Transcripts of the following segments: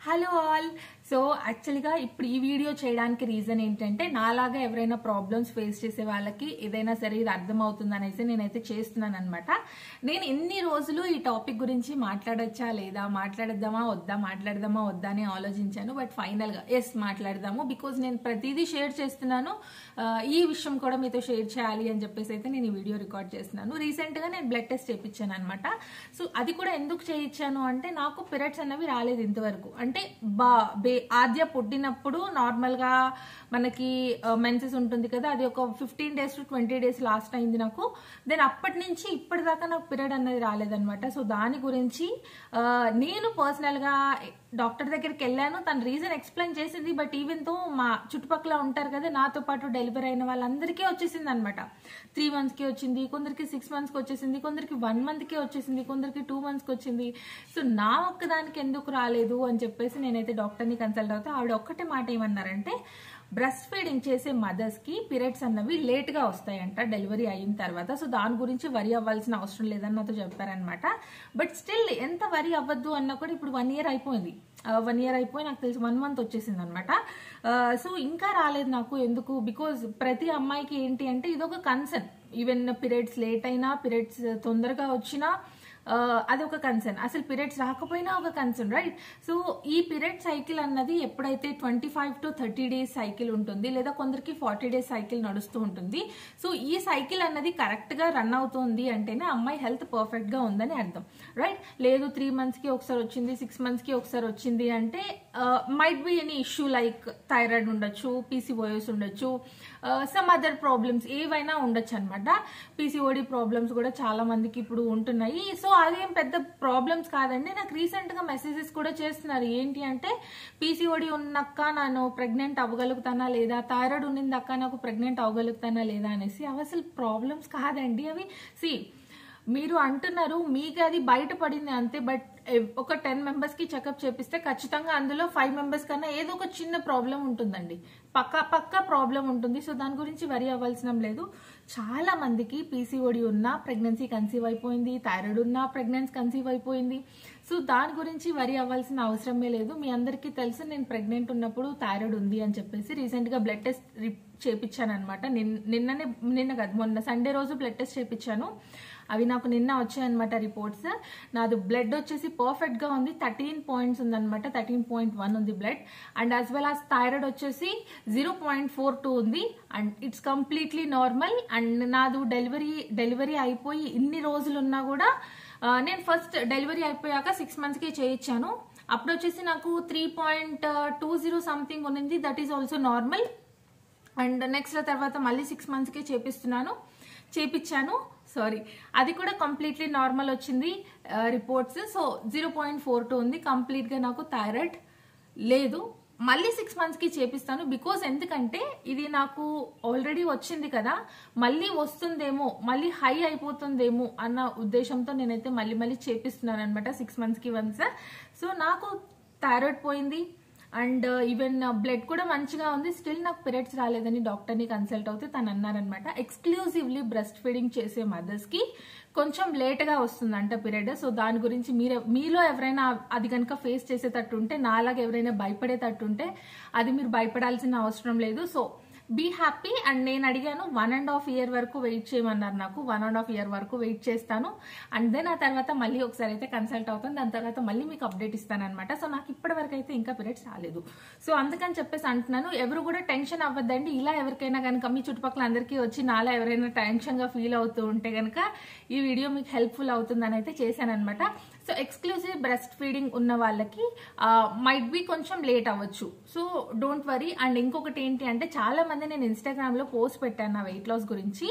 Hello all. So యాక్చువల్గా ఇప్పుడు ఈ వీడియో చేయడానికి రీజన్ ఏంటంటే నాలాగా ఎవరైనా ప్రాబ్లమ్స్ ఫేస్ చేసే వాళ్ళకి ఏదైనా సరే ఇది అర్థమవుతుంది అనేసి నేనైతే చేస్తున్నాను అనమాట. నేను ఇన్ని రోజులు ఈ టాపిక్ గురించి మాట్లాడచ్చా లేదా, మాట్లాడదామా వద్దా అని ఆలోచించాను. బట్ ఫైనల్గా ఎస్ మాట్లాడదాము, బికాజ్ నేను ప్రతిదీ షేర్ చేస్తున్నాను. ఈ విషయం కూడా మీతో షేర్ చేయాలి అని చెప్పేసి అయితే నేను ఈ వీడియో రికార్డ్ చేస్తున్నాను. రీసెంట్గా నేను బ్లడ్ టెస్ట్ చేయించాను అనమాట. సో అది కూడా ఎందుకు చేయించాను అంటే నాకు పీరియడ్స్ అనేవి రాలేదు ఇంతవరకు. అంటే ఆద్య పుట్టినప్పుడు నార్మల్ గా మనకి మెన్సెస్ ఉంటుంది కదా, అది ఒక 15 days to 20 days లాస్ట్ అయింది నాకు. దెన్ అప్పటి నుంచి ఇప్పటిదాకా నాకు పీరియడ్ అనేది రాలేదనమాట. సో దాని గురించి నేను పర్సనల్ గా డాక్టర్ దగ్గరికి వెళ్ళాను. తన రీజన్ ఎక్స్ప్లెయిన్ చేసింది. బట్ ఈవెన్ తో మా చుట్టుపక్కల ఉంటారు కదా, నాతో పాటు డెలివరీ అయిన వాళ్ళందరికీ వచ్చేసింది అనమాట. 3 months కి వచ్చింది, కొందరికి 6 months కి వచ్చేసింది, కొందరికి 1 month కి వచ్చేసింది, కొందరికి 2 months కి వచ్చింది. సో నా ఒక్కదానికి ఎందుకు రాలేదు అని చెప్పేసి నేనైతే డాక్టర్ని కన్సల్ట్ అవుతా. ఆవిడ ఒక్కటే మాట ఏమన్నారంటే, బ్రెస్ట్ ఫీడింగ్ చేసే మదర్స్ కి పీరియడ్స్ అన్నవి లేట్ గా వస్తాయంట డెలివరీ అయిన తర్వాత. సో దాని గురించి వరి అవ్వాల్సిన అవసరం లేదని నాతో చెప్పారనమాట. బట్ స్టిల్ ఎంత వరి అవ్వద్దు అన్నా కూడా ఇప్పుడు 1 year అయిపోయింది. 1 year అయిపోయి నాకు తెలిసి 1 month వచ్చేసింది అనమాట. సో ఇంకా రాలేదు నాకు. ఎందుకు? బికాజ్ ప్రతి అమ్మాయికి ఏంటి అంటే ఇదొక కన్సర్న్. ఈవెన్ పీరియడ్స్ లేట్ అయినా, పీరియడ్స్ తొందరగా వచ్చినా అది ఒక కన్సర్న్. అసలు పీరియడ్స్ రాకపోయినా ఒక కన్సర్న్, రైట్? సో ఈ పీరియడ్ సైకిల్ అన్నది ఎప్పుడైతే 25 to 30 days సైకిల్ ఉంటుంది, లేదా కొందరికి 40 days సైకిల్ నడుస్తూ ఉంటుంది. సో ఈ సైకిల్ అన్నది కరెక్ట్ గా రన్ అవుతుంది అంటేనే అమ్మాయి హెల్త్ పర్ఫెక్ట్ గా ఉందని అర్థం, రైట్? లేదు 3 months కి ఒకసారి వచ్చింది, 6 months కి ఒకసారి వచ్చింది అంటే might be any issue like thyroid ఉండొచ్చు, పీసీఓఎస్ ఉండొచ్చు, సమ్ అదర్ ప్రాబ్లమ్స్ ఏవైనా ఉండొచ్చు అనమాట. పీసీఓడి ప్రాబ్లమ్స్ కూడా చాలా మందికి ఇప్పుడు ఉంటున్నాయి. సో అదేం పెద్ద ప్రాబ్లమ్స్ కాదండి. నాకు రీసెంట్ గా మెసేజెస్ కూడా చేస్తున్నారు. ఏంటి అంటే పీసీఓడి ఉన్నక్క నేను ప్రెగ్నెంట్ అవ్వగలుగుతానా లేదా, థైరాయిడ్ ఉన్నిందక్క నాకు ప్రెగ్నెంట్ అవ్వగలుగుతానా లేదా అనేసి. అవి అసలు ప్రాబ్లమ్స్ కాదండి అవి. సి మీరు అంటున్నారు మీకు అది బయటపడింది అంతే. బట్ ఒక 10 members కి చెకప్ చేపిస్తే ఖచ్చితంగా అందులో 5 members కన్నా ఏదో ఒక చిన్న ప్రాబ్లం ఉంటుందండి. పక్కా ప్రాబ్లం ఉంటుంది. సో దాని గురించి వరి అవ్వాల్సిన లేదు. చాలా మందికి పీసీఓడి ఉన్నా ప్రెగ్నెన్సీ కన్సీవ్ అయిపోయింది, థైరాయిడ్ ఉన్నా ప్రెగ్నెన్సీ కన్సీవ్ అయిపోయింది. సో దాని గురించి వరి అవ్వాల్సిన అవసరమే లేదు. మీ అందరికీ తెలుసు నేను ప్రెగ్నెంట్ ఉన్నప్పుడు థైరాయిడ్ ఉంది అని చెప్పేసి రీసెంట్ గా బ్లడ్ టెస్ట్ చేపించాను అనమాట. నిన్న కాదు, మొన్న సండే రోజు బ్లడ్ టెస్ట్ చేపించాను. అవి నాకు నిన్న వచ్చాయన్నమాట రిపోర్ట్స్. నాది బ్లడ్ వచ్చేసి పర్ఫెక్ట్ గా ఉంది. 13 points ఉందన్నమాట. 13.1 ఉంది blood. And as well as thyroid వచ్చేసి 0.42 ఉంది. And it's completely normal. And నాది డెలివరీ అయిపోయి ఇన్ని రోజులు ఉన్నా కూడా నేను ఫస్ట్ డెలివరీ అయిపోయాక 6 months కి చేయించాను. అప్పుడు వచ్చేసి నాకు 3.20 సంథింగ్ ఉన్నింది. That is also normal. And next తర్వాత మళ్ళీ 6 months కి చేపించాను. సారీ, అది కూడా కంప్లీట్లీ నార్మల్ వచ్చింది రిపోర్ట్స్. సో 0.42 ఉంది. కంప్లీట్ గా నాకు థైరాయిడ్ లేదు. మళ్ళీ 6 months కి చేపిస్తాను. బికాస్ ఎందుకంటే ఇది నాకు ఆల్రెడీ వచ్చింది కదా, మళ్ళీ వస్తుందేమో, మళ్ళీ హై అయిపోతుందేమో అన్న ఉద్దేశంతో నేనైతే మళ్ళీ చేపిస్తున్నాను అనమాట 6 months కి వన్స్. సో నాకు థైరాయిడ్ పోయింది. అండ్ ఈవెన్ బ్లడ్ కూడా మంచిగా ఉంది. స్టిల్ నాకు పీరియడ్స్ రాలేదని డాక్టర్ని కన్సల్ట్ అవుతే తను అన్నారనమాట, ఎక్స్క్లూజివ్లీ బ్రెస్ట్ ఫీడింగ్ చేసే మదర్స్ కి కొంచెం లేట్ గా వస్తుందంట పీరియడ్. సో దాని గురించి మీలో ఎవరైనా అది కనుక ఫేస్ చేసేటట్టుంటే, నాలాగా ఎవరైనా భయపడేటట్టుంటే అది మీరు భయపడాల్సిన అవసరం లేదు. So be happy. అండ్ నేను అడిగాను 1.5 year వరకు వెయిట్ చేయమన్నారు నాకు. 1.5 year వరకు వెయిట్ చేస్తాను. అండ్ దెన్ ఆ తర్వాత మళ్ళీ ఒకసారి అయితే కన్సల్ట్ అవుతాను. దాని తర్వాత మళ్ళీ మీకు అప్డేట్ ఇస్తాను అనమాట. సో నాకు ఇప్పటి వరకు అయితే ఇంకా పీరియడ్స్ రాలేదు. సో అందుకని చెప్పేసి అంటున్నాను, ఎవరు కూడా టెన్షన్ అవ్వద్దండి. ఇలా ఎవరికైనా కనుక మీ చుట్టుపక్కల అందరికీ వచ్చి నాలా ఎవరైనా టెన్షన్ గా ఫీల్ అవుతూ ఉంటే కనుక ఈ వీడియో మీకు హెల్ప్ఫుల్ అవుతుందని అయితే చేశాను అనమాట. సో ఎక్స్క్లూజివ్ బ్రెస్ట్ ఫీడింగ్ ఉన్న వాళ్ళకి మైట్ బి కొంచెం లేట్ అవ్వచ్చు. So don't worry. అండ్ ఇంకొకటి ఏంటి అంటే, చాలా మంది నేను ఇన్స్టాగ్రామ్ లో పోస్ట్ పెట్టాను నా వెయిట్ లాస్ గురించి.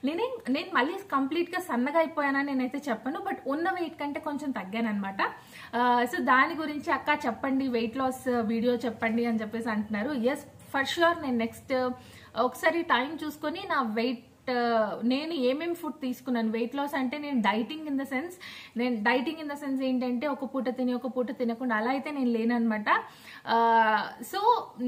నేను మళ్ళీ కంప్లీట్ గా సన్నగా అయిపోయానని నేనైతే చెప్పను. బట్ ఉన్న వెయిట్ కంటే కొంచెం తగ్గాను అనమాట. సో దాని గురించి అక్క చెప్పండి, వెయిట్ లాస్ వీడియో చెప్పండి అని చెప్పేసి అంటున్నారు. Yes, for sure. నేను నెక్స్ట్ ఒకసారి టైం చూసుకొని నా వెయిట్ నేను ఏమేమి ఫుడ్ తీసుకున్నాను, వెయిట్ లాస్ అంటే నేను డైటింగ్ ఇన్ ద సెన్స్ ఏంటంటే ఒక పూట తిని ఒక పూట తినకుండా అలా అయితే నేను లేననమాట. సో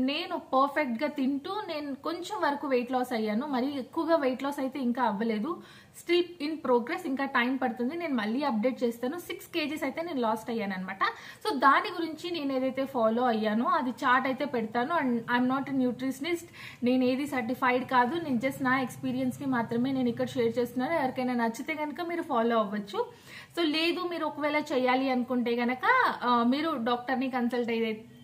నేను పర్ఫెక్ట్ గా తింటూ నేను కొంచెం వరకు వెయిట్ లాస్ అయ్యాను. మరి ఎక్కువగా వెయిట్ లాస్ అయితే ఇంకా అవ్వలేదు. స్టిల్ ఇన్ ప్రోగ్రెస్, ఇంకా టైం పడుతుంది, నేను మళ్ళీ అప్డేట్ చేస్తాను. 6 kgs అయితే నేను లాస్ట్ అయ్యాను అనమాట. సో దాని గురించి నేను ఏదైతే ఫాలో అయ్యానో అది చార్ట్ అయితే పెడతాను. అండ్ ఐఎమ్ నాట్ న్యూట్రిషనిస్ట్, నేను ఏది సర్టిఫైడ్ కాదు, నేను జస్ట్ నా ఎక్స్పీరియన్స్ ని మాత్రమే నేను ఇక్కడ షేర్ చేస్తున్నాను. ఎవరికైనా నచ్చితే కనుక మీరు ఫాలో అవ్వచ్చు. సో లేదు, మీరు ఒకవేళ చేయాలి అనుకుంటే గనక మీరు డాక్టర్ని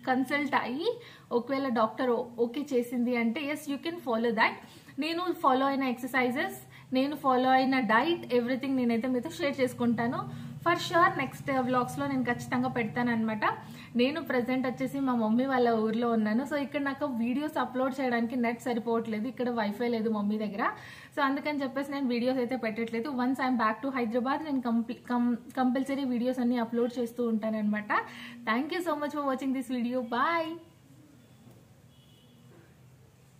కన్సల్ట్ అయ్యి ఒకవేళ డాక్టర్ ఓకే చేసింది అంటే yes you can follow that. నేను ఫాలో అయిన ఎక్సర్సైజెస్, నేను ఫాలో అయిన డైట్, ఎవ్రీథింగ్ నేనైతే మీతో షేర్ చేసుకుంటాను. ఫర్ షూర్ నెక్స్ట్ వ్లాగ్స్ లో నేను ఖచ్చితంగా పెడతాను అనమాట. నేను ప్రెసెంట్ వచ్చేసి మా మమ్మీ వాళ్ళ ఊర్లో ఉన్నాను. సో ఇక్కడ నాకు వీడియోస్ అప్లోడ్ చేయడానికి నెట్ సరిపోవట్లేదు, ఇక్కడ వైఫై లేదు మమ్మీ దగ్గర. సో అందుకని చెప్పేసి నేను వీడియోస్ అయితే పెట్టట్లేదు. Once I'm back to Hyderabad నేను కంపల్సరీ వీడియోస్ అన్ని అప్లోడ్ చేస్తూ ఉంటాను అనమాట. Thank you so much for watching this video. Bye.